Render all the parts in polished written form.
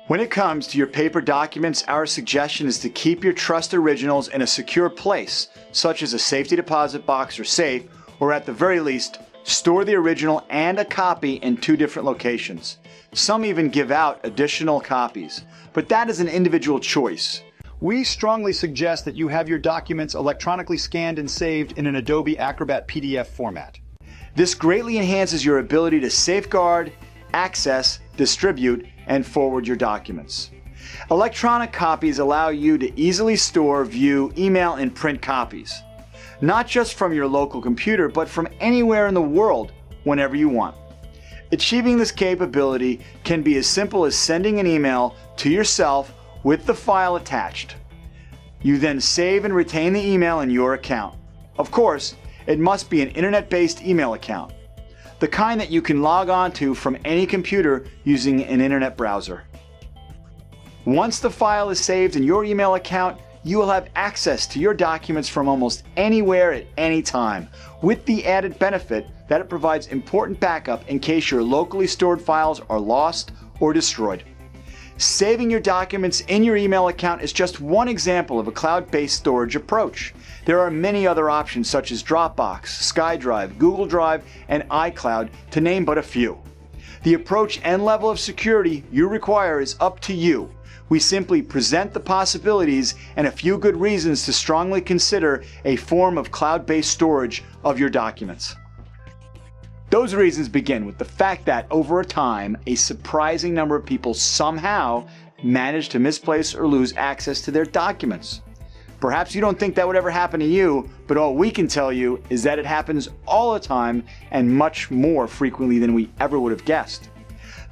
When it comes to your paper documents, our suggestion is to keep your trust originals in a secure place, such as a safety deposit box or safe, or at the very least, store the original and a copy in 2 different locations. Some even give out additional copies, but that is an individual choice. We strongly suggest that you have your documents electronically scanned and saved in an Adobe Acrobat PDF format. This greatly enhances your ability to safeguard, access, distribute, and forward your documents. Electronic copies allow you to easily store, view, email, and print copies. Not just from your local computer, but from anywhere in the world, whenever you want. Achieving this capability can be as simple as sending an email to yourself with the file attached. You then save and retain the email in your account. Of course, it must be an internet-based email account, the kind that you can log on to from any computer using an internet browser. Once the file is saved in your email account, you will have access to your documents from almost anywhere at any time, with the added benefit that it provides important backup in case your locally stored files are lost or destroyed. Saving your documents in your email account is just one example of a cloud-based storage approach. There are many other options such as Dropbox, SkyDrive, Google Drive, and iCloud, to name but a few. The approach and level of security you require is up to you. We simply present the possibilities and a few good reasons to strongly consider a form of cloud-based storage of your documents. Those reasons begin with the fact that over time, a surprising number of people somehow manage to misplace or lose access to their documents. Perhaps you don't think that would ever happen to you, but all we can tell you is that it happens all the time and much more frequently than we ever would have guessed.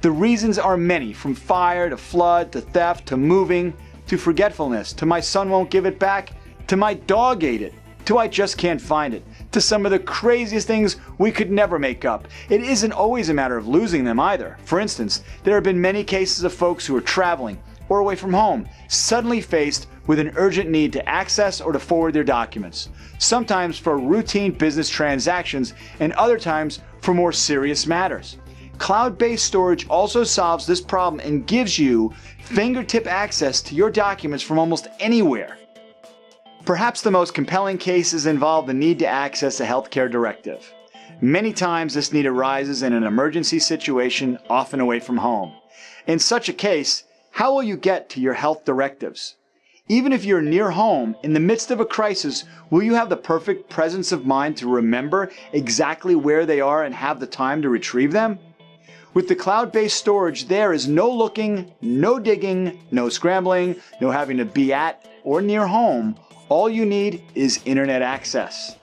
The reasons are many, from fire to flood to theft to moving to forgetfulness to my son won't give it back to my dog ate it to I just can't find it to some of the craziest things we could never make up. It isn't always a matter of losing them either. For instance, there have been many cases of folks who are traveling or away from home, suddenly faced with an urgent need to access or to forward their documents, sometimes for routine business transactions and other times for more serious matters. Cloud-based storage also solves this problem and gives you fingertip access to your documents from almost anywhere. Perhaps the most compelling cases involve the need to access a healthcare directive. Many times this need arises in an emergency situation, often away from home. In such a case, how will you get to your health directives? Even if you're near home, in the midst of a crisis, will you have the perfect presence of mind to remember exactly where they are and have the time to retrieve them? With the cloud-based storage, there is no looking, no digging, no scrambling, no having to be at or near home. All you need is internet access.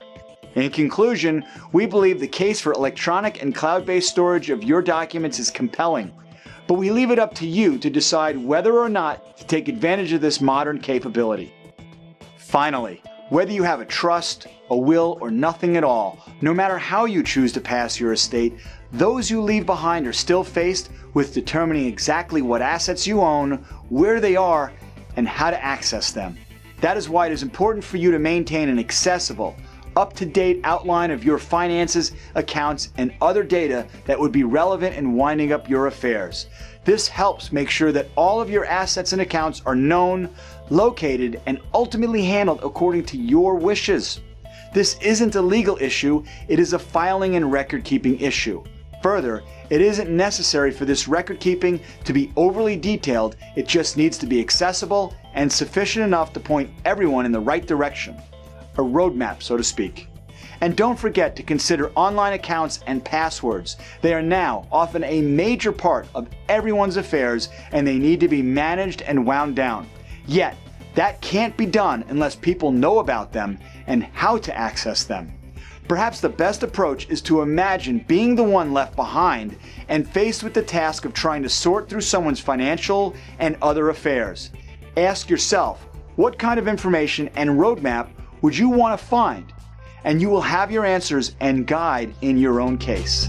In conclusion, we believe the case for electronic and cloud-based storage of your documents is compelling, but we leave it up to you to decide whether or not to take advantage of this modern capability. Finally, whether you have a trust, a will, or nothing at all, no matter how you choose to pass your estate, those you leave behind are still faced with determining exactly what assets you own, where they are, and how to access them. That is why it is important for you to maintain an accessible, up-to-date outline of your finances, accounts, and other data that would be relevant in winding up your affairs. This helps make sure that all of your assets and accounts are known, located, and ultimately handled according to your wishes. This isn't a legal issue, it is a filing and record-keeping issue. Further, it isn't necessary for this record-keeping to be overly detailed, it just needs to be accessible and sufficient enough to point everyone in the right direction. A roadmap, so to speak. And don't forget to consider online accounts and passwords. They are now often a major part of everyone's affairs and they need to be managed and wound down. Yet, that can't be done unless people know about them and how to access them. Perhaps the best approach is to imagine being the one left behind and faced with the task of trying to sort through someone's financial and other affairs. Ask yourself, what kind of information and roadmap would you want to find? And you will have your answers and guide in your own case.